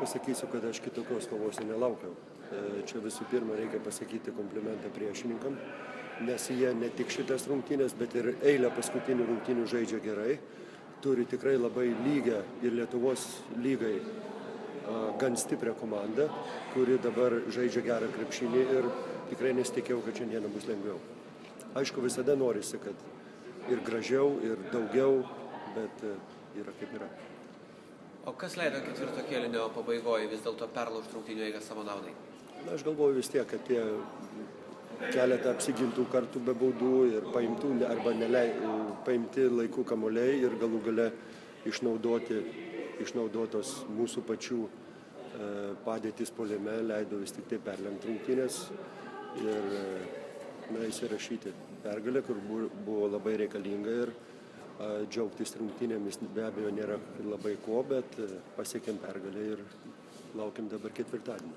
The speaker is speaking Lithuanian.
pasakysiu, kad aš kitokios kovos nelaukiau. Čia visų pirma reikia pasakyti komplimentą priešininkam, nes jie ne tik šitas rungtynės, bet ir eilę paskutinių rungtynių žaidžia gerai. Turi tikrai labai lygę ir Lietuvos lygai gan stiprią komandą, kuri dabar žaidžia gerą krepšinį ir tikrai nesitikėjau, kad šiandieną bus lengviau. Aišku, visada norisi, kad ir gražiau, ir daugiau, bet yra kaip yra. O kas leido ketvirto kėlinio pabaigoje vis dėlto perlaužti rungtynių eigą savo naudai? Na, aš galvoju vis tiek, kad tie keletą apsigintų kartų be baudų ir paimtų arba paimti laikų kamuoliai ir galų gale išnaudotos mūsų pačių padėtis puolime leido vis tik tai perlenkti rungtynės ir įsirašyti pergalę, kur buvo labai reikalinga ir džiaugtis rungtynėmis be abejo nėra labai ko, bet pasiekėm pergalę ir laukiam dabar ketvirtadienį.